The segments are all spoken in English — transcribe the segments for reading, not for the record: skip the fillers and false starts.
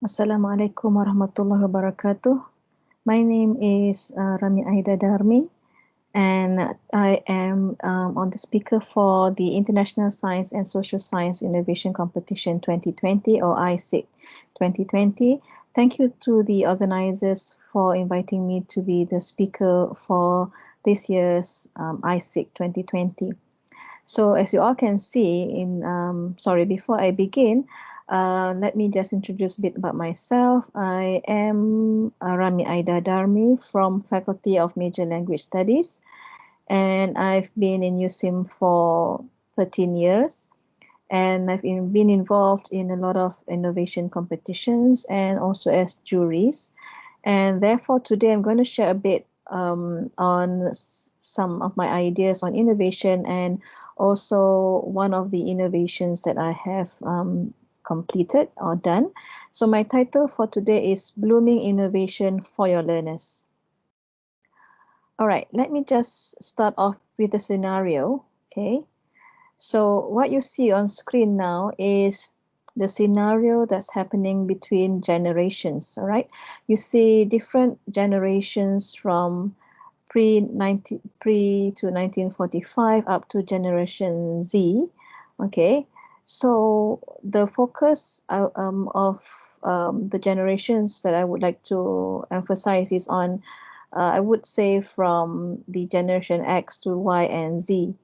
Assalamualaikum warahmatullahi wabarakatuh. My name is Rami Aida Darmi, and I am on the speaker for the International Science and Social Science Innovation Competition 2020, or I-SIC 2020. Thank you to the organizers for inviting me to be the speaker for this year's I-SIC 2020. So as you all can see before I begin, let me just introduce a bit about myself. I am Rami Aida Darmi from Faculty of Major Language Studies, and I've been in USIM for 13 years. And I've been involved in a lot of innovation competitions and also as juries. And therefore, today I'm going to share a bit on some of my ideas on innovation, and also one of the innovations that I have completed or done. So my title for today is Blooming Innovation for Your Learners. All right, let me just start off with a scenario, okay? So what you see on screen now is the scenario that's happening between generations, all right? You see different generations from pre to 1945 up to Generation Z, okay? So the focus of the generations that I would like to emphasize is on, I would say, from the Generation X to Y and Z.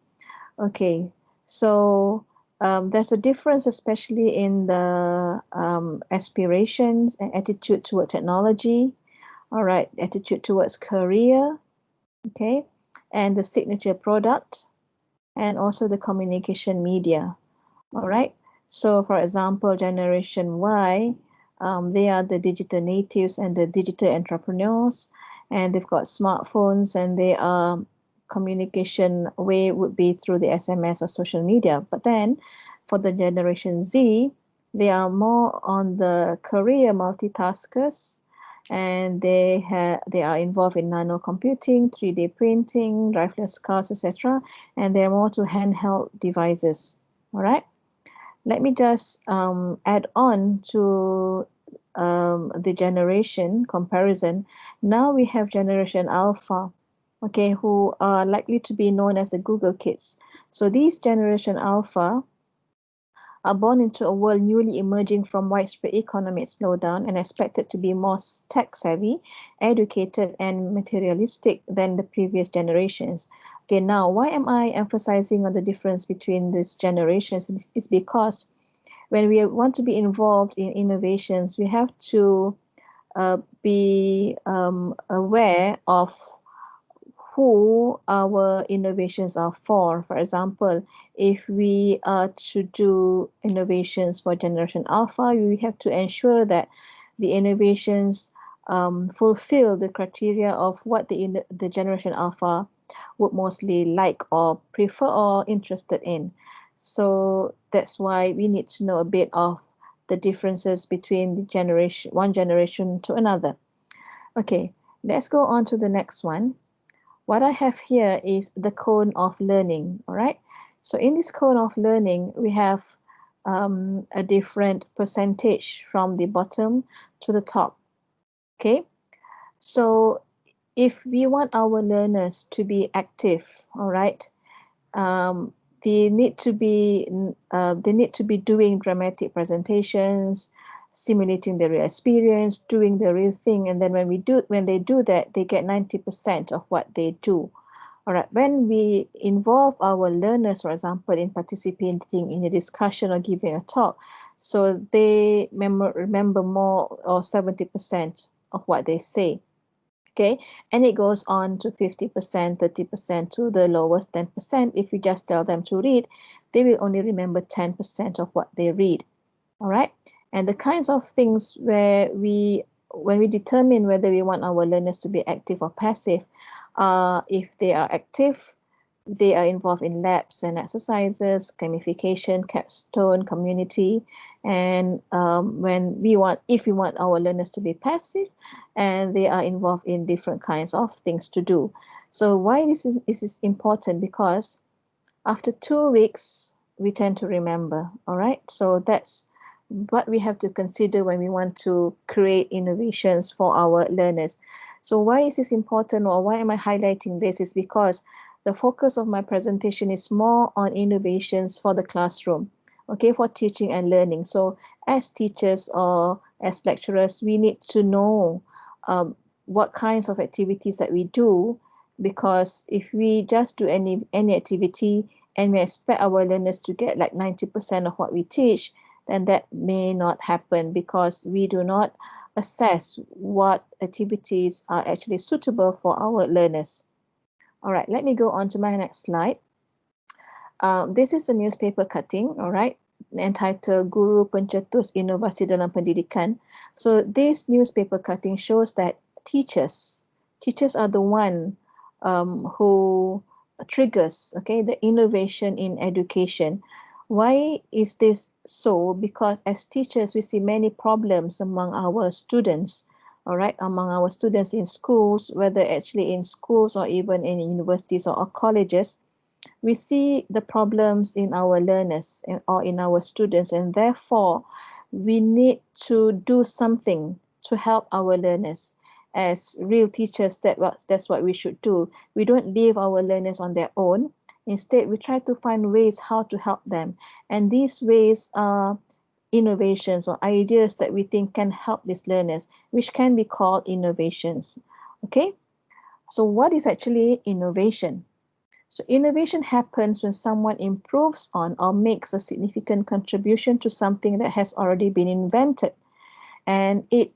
Okay, so there's a difference, especially in the aspirations and attitude toward technology. All right, attitude towards career, okay, and the signature product, and also the communication media. All right, so for example, Generation Y, they are the digital natives and the digital entrepreneurs, and they've got smartphones, and they are communication way would be through the SMS or social media. But then for the Generation Z, they are more on the career multitaskers, and they are involved in nano computing, 3D printing, driverless cars, etc. And they're more to handheld devices. All right. Let me just add on to the generation comparison. Now we have Generation Alpha, okay, who are likely to be known as the Google kids. So these Generation Alpha are born into a world newly emerging from widespread economic slowdown and expected to be more tech-savvy, educated, and materialistic than the previous generations. Okay, now why am I emphasizing on the difference between these generations? Is because when we want to be involved in innovations, we have to be aware of who our innovations are for. For example, if we are to do innovations for Generation Alpha, we have to ensure that the innovations fulfill the criteria of what the Generation Alpha would mostly like or prefer or interested in. So that's why we need to know a bit of the differences between the generation, one generation to another. Okay, let's go on to the next one. What I have here is the cone of learning, all right? So in this cone of learning, we have a different percentage from the bottom to the top, okay? So if we want our learners to be active, all right, they need to be doing dramatic presentations, simulating the real experience, doing the real thing, and then when they do that, they get 90% of what they do. All right, when we involve our learners, for example, in participating in a discussion or giving a talk, so they remember more, or 70% of what they say. Okay, and it goes on to 50%, 30% to the lowest 10%. If you just tell them to read, they will only remember 10% of what they read. All right, and the kinds of things when we determine whether we want our learners to be active or passive, if they are active, they are involved in labs and exercises, gamification, capstone, community, and if we want our learners to be passive, and they are involved in different kinds of things to do. So why this is important? Because after 2 weeks, we tend to remember. All right, so that's what we have to consider when we want to create innovations for our learners. So why is this important, or why am I highlighting this, is because the focus of my presentation is more on innovations for the classroom, okay, for teaching and learning. So as teachers or as lecturers, we need to know what kinds of activities that we do, because if we just do any activity and we expect our learners to get like 90% of what we teach, then that may not happen, because we do not assess what activities are actually suitable for our learners. All right, let me go on to my next slide. This is a newspaper cutting, all right, entitled Guru Pencetus Inovasi Dalam Pendidikan. So this newspaper cutting shows that teachers are the one who triggers, okay, the innovation in education. Why is this so? Because as teachers, we see many problems among our students, all right, among our students in schools, whether actually in schools or even in universities or colleges. We see the problems in our learners or in our students, and therefore we need to do something to help our learners. As real teachers, that's what we should do. We don't leave our learners on their own. Instead, we try to find ways how to help them, and these ways are innovations or ideas that we think can help these learners, which can be called innovations. Okay, so what is actually innovation? So innovation happens when someone improves on or makes a significant contribution to something that has already been invented. And it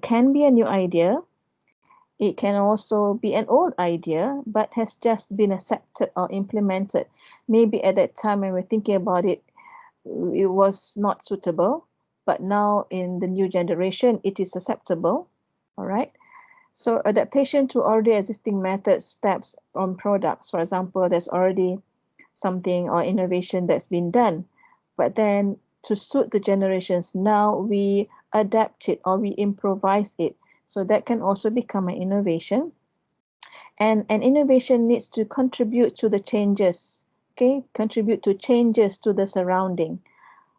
can be a new idea. It can also be an old idea, but has just been accepted or implemented. Maybe at that time when we're thinking about it, it was not suitable, but now in the new generation, it is acceptable. All right. So adaptation to already existing methods, steps on products. For example, there's already something or innovation that's been done, but then to suit the generations, now we adapt it or we improvise it. So that can also become an innovation. And an innovation needs to contribute to the changes, okay? Contribute to changes to the surrounding.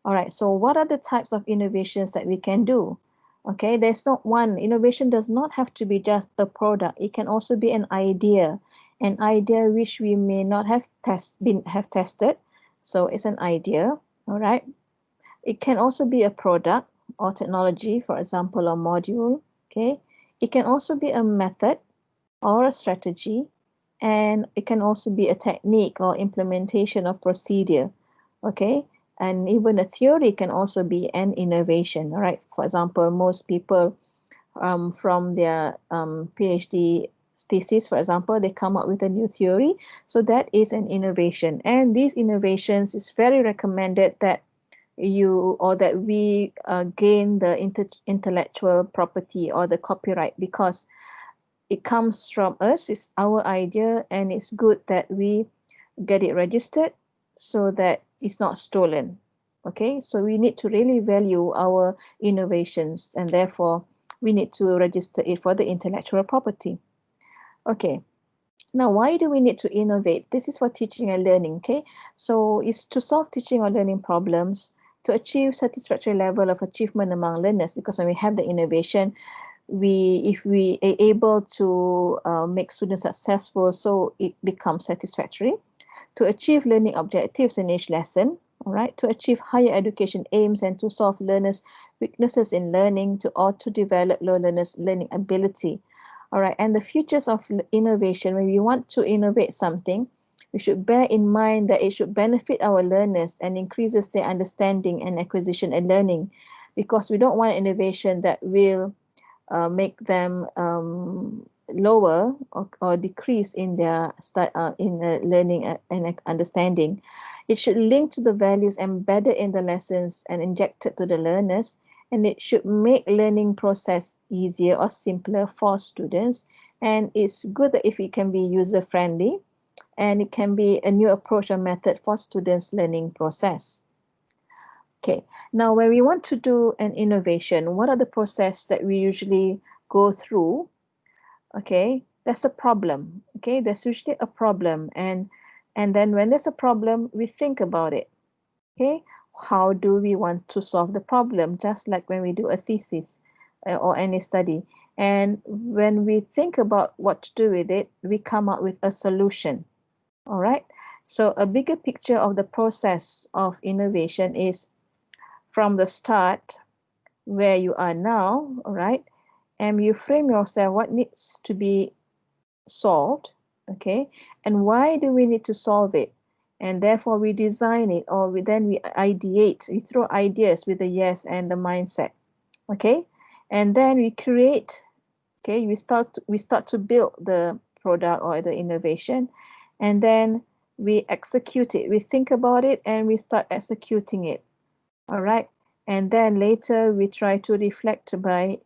All right, so what are the types of innovations that we can do? Okay, there's not one. Innovation does not have to be just a product. It can also be an idea which we may not have tested. So it's an idea, all right? It can also be a product or technology, for example, a module, okay? It can also be a method or a strategy, and it can also be a technique or implementation of procedure, okay? And even a theory can also be an innovation, all right? For example, most people from their PhD thesis, for example, they come up with a new theory. So that is an innovation. And these innovations is very recommended that we gain the intellectual property or the copyright, because it comes from us, it's our idea, and it's good that we get it registered so that it's not stolen. Okay, so we need to really value our innovations, and therefore we need to register it for the intellectual property. Okay, now why do we need to innovate? This is for teaching and learning. Okay, so it's to solve teaching or learning problems, to achieve satisfactory level of achievement among learners, because when we have the innovation, if we are able to make students successful, so it becomes satisfactory. To achieve learning objectives in each lesson, all right, to achieve higher education aims and to solve learners' weaknesses in learning, or to develop low learners' learning ability. All right, and the futures of innovation, when we want to innovate something, we should bear in mind that it should benefit our learners and increases their understanding and acquisition and learning, because we don't want innovation that will make them lower or decrease in their learning and understanding. It should link to the values embedded in the lessons and injected to the learners, and it should make learning process easier or simpler for students. And it's good that if it can be user friendly, and it can be a new approach or method for students' learning process. Okay, now when we want to do an innovation, what are the process that we usually go through? Okay, that's a problem. Okay, there's usually a problem, and then when there's a problem, we think about it. Okay, how do we want to solve the problem, just like when we do a thesis or any study. And when we think about what to do with it, we come up with a solution. All right. So a bigger picture of the process of innovation is from the start where you are now, all right, and you frame yourself what needs to be solved, okay, and why do we need to solve it, and therefore we design it, or we ideate, we throw ideas with the yes and the mindset, okay, and then we create, okay, we start to build the product or the innovation, and then we execute it, we think about it and we start executing it, all right, and then later we try to reflect by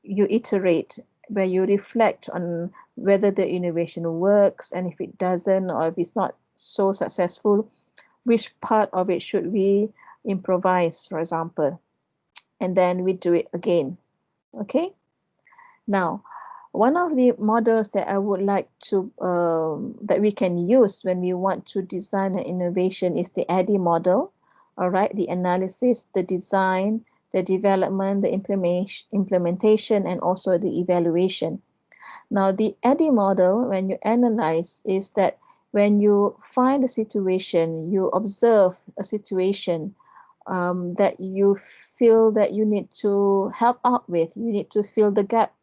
you iterate, where you reflect on whether the innovation works, and if it doesn't, or if it's not so successful, which part of it should we improvise, for example, and then we do it again. Okay. Now, one of the models that I would like to that we can use when we want to design an innovation is the ADDIE model. All right, the analysis, the design, the development, the implementation, and also the evaluation. Now, the ADDIE model, when you analyze, is that when you find a situation, you observe a situation that you feel that you need to help out with, you need to fill the gap,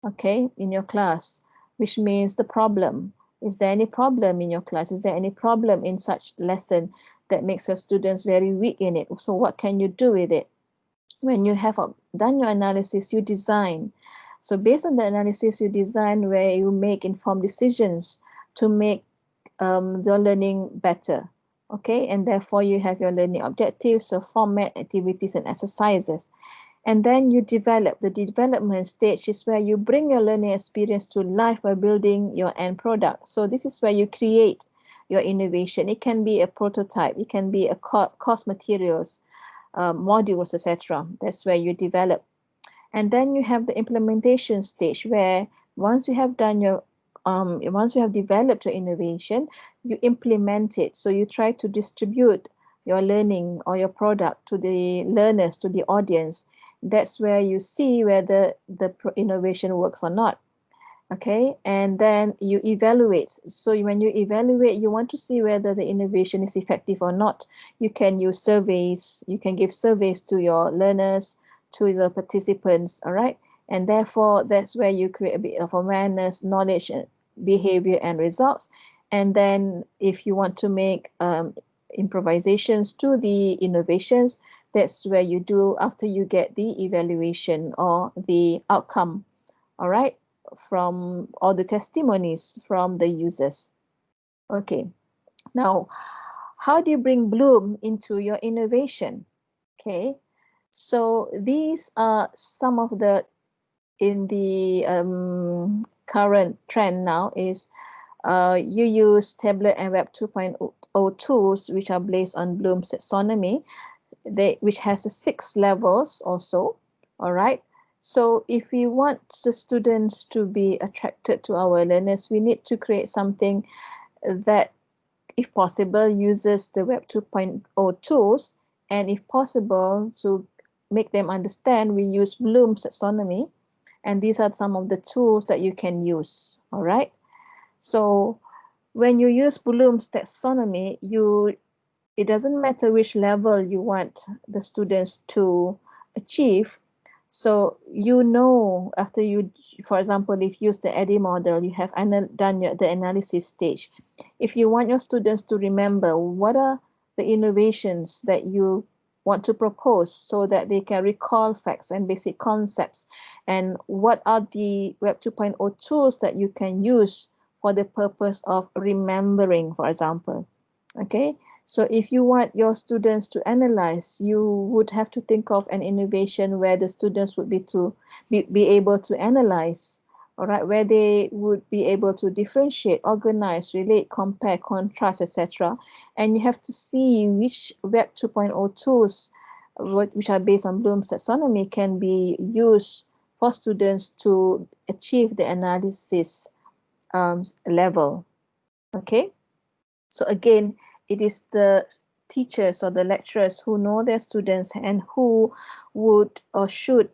okay, in your class, which means the problem. Is there any problem in your class? Is there any problem in such lesson that makes your students very weak in it? So what can you do with it? When you have done your analysis, you design. So based on the analysis, you design where you make informed decisions to make your learning better. Okay, and therefore you have your learning objectives, so format, activities, and exercises. And then you develop. The development stage is where you bring your learning experience to life by building your end product. So this is where you create your innovation. It can be a prototype, it can be a course materials, modules, etc. That's where you develop. And then you have the implementation stage, where once you have done your once you have developed your innovation, you implement it. So you try to distribute your learning or your product to the learners, to the audience. That's where you see whether the innovation works or not. Okay, and then you evaluate. So when you evaluate, you want to see whether the innovation is effective or not. You can use surveys, you can give surveys to your learners, to the participants, all right? And therefore, that's where you create a bit of awareness, knowledge, behavior, and results. And then if you want to make improvisations to the innovations, that's where you do after you get the evaluation or the outcome, all right, from all the testimonies from the users. Okay, now how do you bring bloom into your innovation? Okay, so these are some of the in the current trend now is you use tablet and web 2.0 tools, which are based on Bloom's taxonomy, which has 6 levels also, all right? So if we want the students to be attracted to our learners, we need to create something that, if possible, uses the Web 2.0 tools, and if possible, to make them understand, we use Bloom's taxonomy, and these are some of the tools that you can use, all right? So when you use Bloom's taxonomy, it doesn't matter which level you want the students to achieve. So you know, after you, for example, if you use the ADDIE model, you have done the analysis stage. If you want your students to remember what are the innovations that you want to propose, so that they can recall facts and basic concepts, and what are the Web 2.0 tools that you can use for the purpose of remembering, for example. Okay, so if you want your students to analyze, you would have to think of an innovation where the students would be able to analyze, all right, where they would be able to differentiate, organize, relate, compare, contrast, etc. And you have to see which Web 2.0 tools, which are based on Bloom's taxonomy, can be used for students to achieve the analysis level. Okay, so again, it is the teachers or the lecturers who know their students and who would or should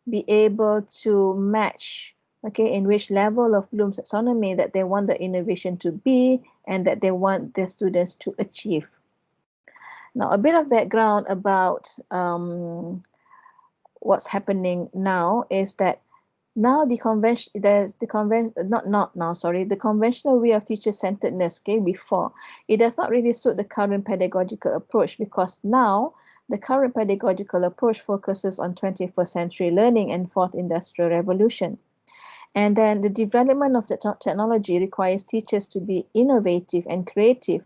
be able to match, okay, in which level of Bloom's taxonomy that they want the innovation to be and that they want their students to achieve. Now, a bit of background about what's happening now is that now the conventional way of teacher-centeredness, okay, before, it does not really suit the current pedagogical approach, because now the current pedagogical approach focuses on 21st century learning and fourth industrial revolution. And then the development of the technology requires teachers to be innovative and creative.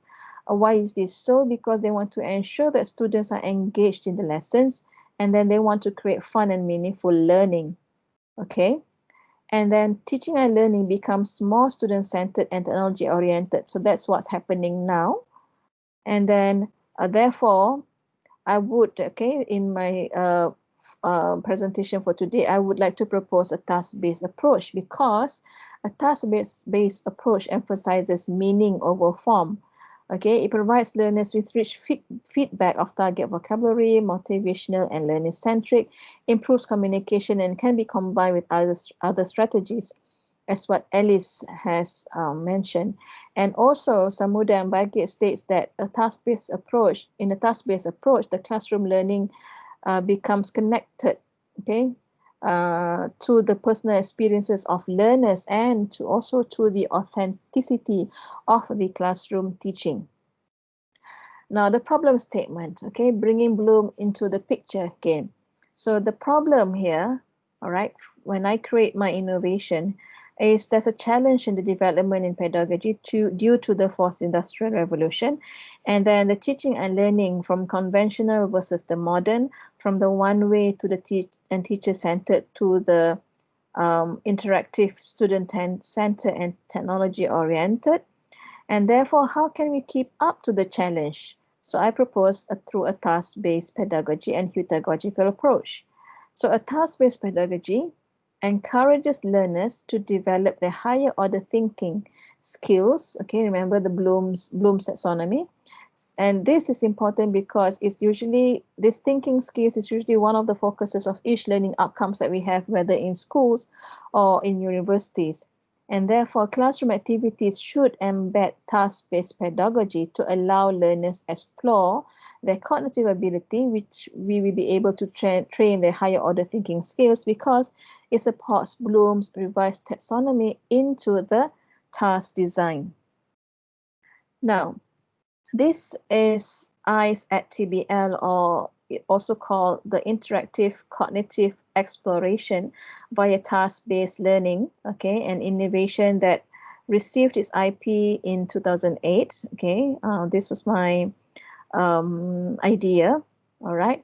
Why is this so? Because they want to ensure that students are engaged in the lessons, and then they want to create fun and meaningful learning. Okay, and then teaching and learning becomes more student-centered and technology-oriented. So that's what's happening now. And then therefore, I would, okay, in my presentation for today, I would like to propose a task-based approach, because a task-based approach emphasizes meaning over form. Okay, it provides learners with rich feedback of target vocabulary, motivational and learner-centric, improves communication, and can be combined with other strategies, as what Alice has mentioned. And also, Samuda and Bagit states that in a task-based approach, the classroom learning becomes connected, okay, to the personal experiences of learners and also to the authenticity of the classroom teaching. Now, the problem statement, okay, bringing Bloom into the picture again. So the problem here, all right, when I create my innovation, is there's a challenge in the development in pedagogy due to the fourth industrial revolution, and then the teaching and learning from conventional versus the modern, from the one way to the teacher-centered to the interactive, student-centered and technology-oriented. And therefore, how can we keep up to the challenge? So I propose through a task-based pedagogy and pedagogical approach. So a task-based pedagogy encourages learners to develop their higher order thinking skills. Okay, remember the Bloom's taxonomy. And this is important because this thinking skills is usually one of the focuses of each learning outcomes that we have, whether in schools or in universities. And therefore, classroom activities should embed task-based pedagogy to allow learners explore their cognitive ability, which we will be able to train their higher order thinking skills, because it supports Bloom's revised taxonomy into the task design. Now, this is IceTBL, or also called the interactive cognitive exploration via task-based learning, okay, an innovation that received its IP in 2008. Okay, this was my idea. All right,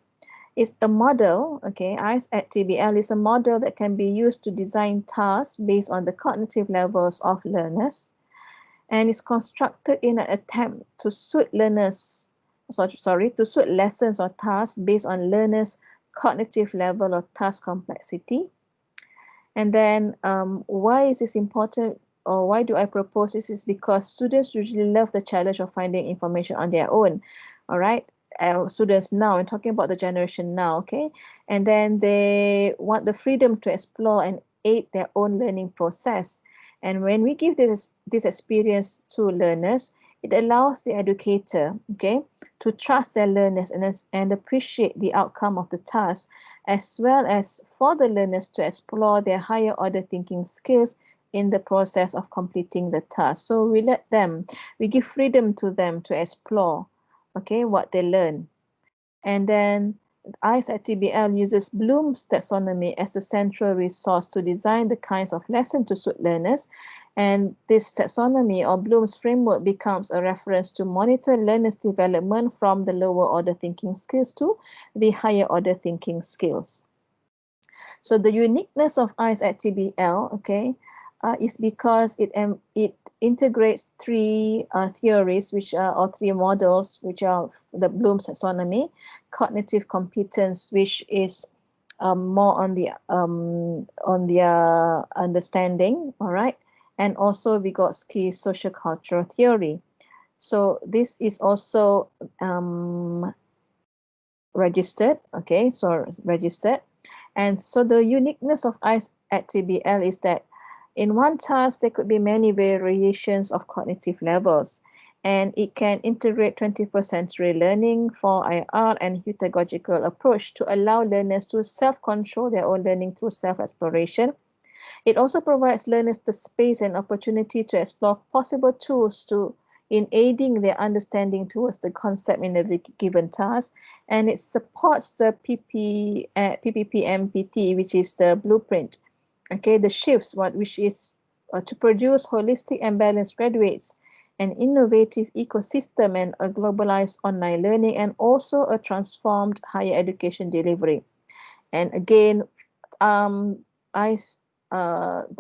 it's a model. Okay, IceTBL is a model that can be used to design tasks based on the cognitive levels of learners, and is constructed in an attempt to suit lessons or tasks based on learners' cognitive level or task complexity. And then why is this important, or why do I propose this? Is because students usually love the challenge of finding information on their own. All right, students now, I'm talking about the generation now, okay, and then they want the freedom to explore and aid their own learning process. And when we give this experience to learners, it allows the educator, okay, to trust their learners and appreciate the outcome of the task, as well as for the learners to explore their higher order thinking skills in the process of completing the task. So we give freedom to them to explore, okay, what they learn. And then IceTBL uses Bloom's taxonomy as a central resource to design the kinds of lessons to suit learners. And this taxonomy or Bloom's framework becomes a reference to monitor learners' development from the lower order thinking skills to the higher order thinking skills. So the uniqueness of IceTBL, okay, is because it integrates three theories, or three models, which are the Bloom's taxonomy, cognitive competence, which is more on the understanding, all right, and also we got skills social cultural theory. So this is also registered. Okay, so registered. And so the uniqueness of IceTBL is that in one task, there could be many variations of cognitive levels, and it can integrate 21st century learning for IR and pedagogical approach to allow learners to self-control their own learning through self-exploration. It also provides learners the space and opportunity to explore possible tools in aiding their understanding towards the concept in a given task, and it supports the PPPMPT, which is the blueprint. Okay, the shifts, which is to produce holistic and balanced graduates, an innovative ecosystem, and a globalized online learning, and also a transformed higher education delivery. And again, the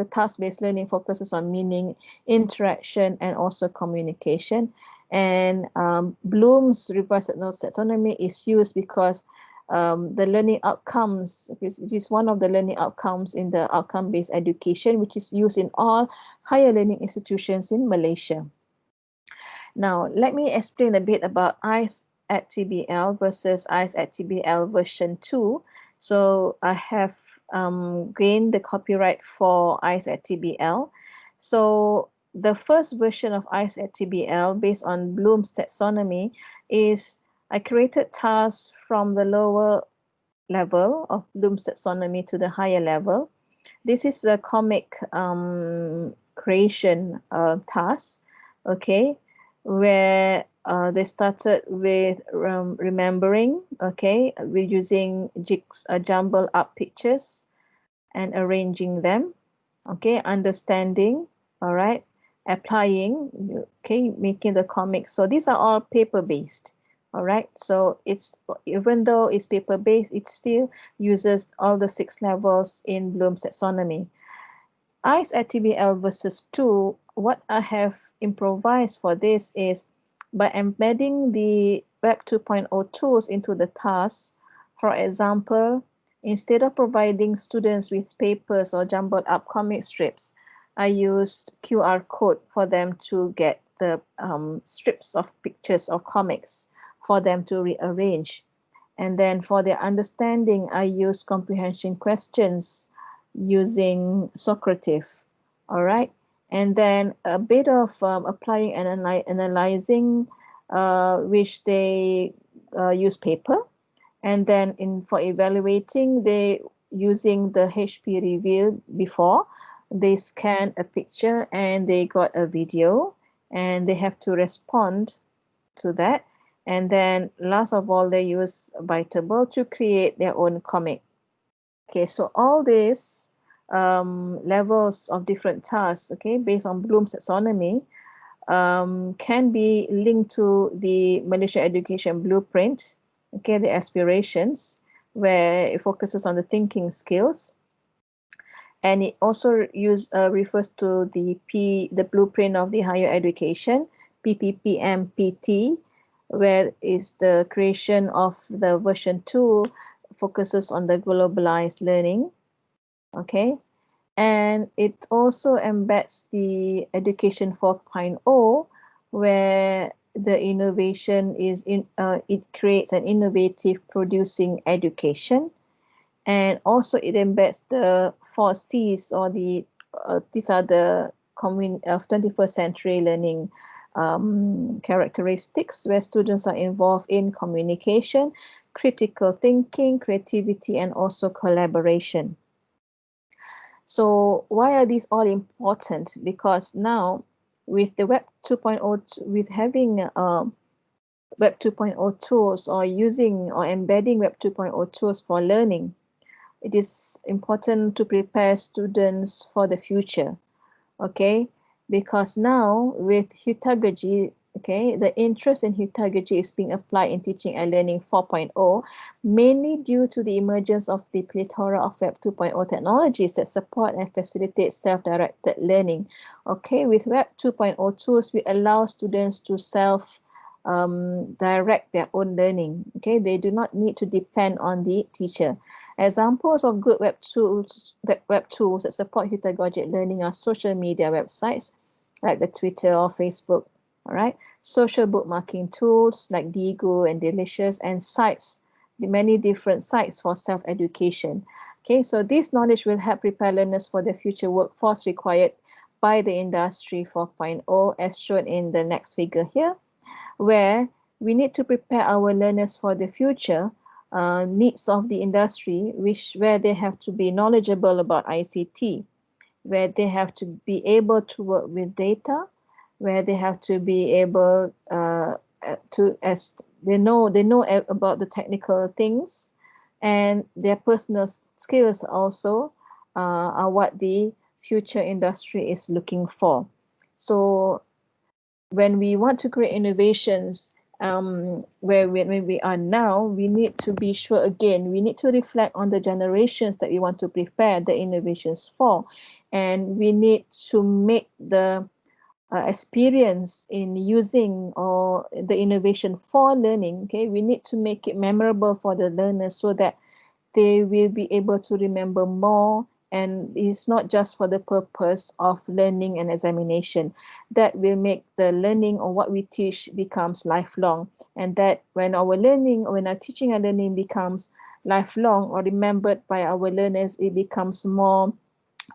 task-based learning focuses on meaning, interaction, and also communication. And Bloom's revised taxonomy is used because the learning outcomes, it is one of the learning outcomes in the outcome-based education, which is used in all higher learning institutions in Malaysia. Now, let me explain a bit about IceTBL versus IceTBL version 2. So I have gained the copyright for IceTBL. So the first version of IceTBL, based on Bloom's taxonomy, is I created tasks from the lower level of Bloom's taxonomy to the higher level. This is a comic creation task, okay, where they started with remembering, okay, with using jumble up pictures and arranging them, okay, understanding, all right, applying, okay, making the comics. So these are all paper based. All right, so it's, even though it's paper based, it still uses all the 6 levels in Bloom's taxonomy. IceTBL versus 2, what I have improvised for this is by embedding the Web 2.0 tools into the tasks. For example, instead of providing students with papers or jumbled up comic strips, I used QR code for them to get the strips of pictures or comics for them to rearrange. And then for their understanding, I use comprehension questions using Socrative. All right. And then a bit of applying and analyzing, which they use paper. And then for evaluating, they using the HP reveal before. They scan a picture and they got a video, and they have to respond to that. And then last of all, they use Bitable to create their own comic. Okay, so all these levels of different tasks, okay, based on Bloom's taxonomy, can be linked to the Malaysia Education Blueprint, okay, the aspirations, where it focuses on the thinking skills. And it also refers to the blueprint of the higher education, PPPMPT, where is the creation of the version 2 focuses on the globalized learning. Okay, and it also embeds the education 4.0, where the innovation is it creates an innovative producing education. And also it embeds the 4 C's, or these are the 21st century learning characteristics, where students are involved in communication, critical thinking, creativity, and also collaboration. So why are these all important? Because now with the Web 2.0, with having Web 2.0 tools, or using or embedding Web 2.0 tools for learning, it is important to prepare students for the future, okay? Because now with pedagogy, okay, the interest in pedagogy is being applied in teaching and learning 4.0, mainly due to the emergence of the plethora of Web 2.0 technologies that support and facilitate self-directed learning. Okay, with Web 2.0 tools, we allow students to direct their own learning. Okay, they do not need to depend on the teacher. Examples of good web tools that support pedagogic learning are social media websites like the Twitter or Facebook, All right, social bookmarking tools like Digo and Delicious, and sites, the many different sites for self-education. Okay, so this knowledge will help prepare learners for the future workforce required by the Industry 4.0, as shown in the next figure here, where we need to prepare our learners for the future needs of the industry, where they have to be knowledgeable about ICT, where they have to be able to work with data, where they have to be able to, as they know about the technical things, and their personal skills also are what the future industry is looking for. So when we want to create innovations, when we are now, we need to be sure, again, we need to reflect on the generations that we want to prepare the innovations for, and we need to make the experience in using or the innovation for learning. Okay, we need to make it memorable for the learners so that they will be able to remember more, and it's not just for the purpose of learning and examination. That will make the learning or what we teach becomes lifelong, and that when our learning or when our teaching and learning becomes lifelong or remembered by our learners, it becomes more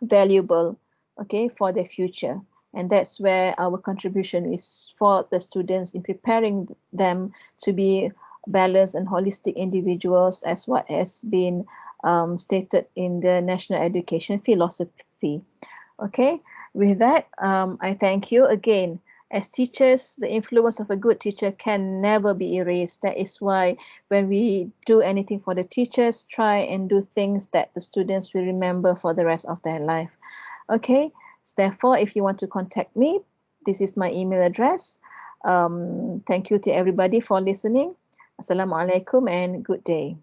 valuable, okay, for the future. And that's where our contribution is for the students in preparing them to be balanced and holistic individuals, as what has been stated in the National Education Philosophy. Okay, with that, I thank you again. As teachers, the influence of a good teacher can never be erased. That is why when we do anything for the teachers, try and do things that the students will remember for the rest of their life. Okay, so therefore, if you want to contact me, this is my email address. Thank you to everybody for listening. Assalamualaikum and good day.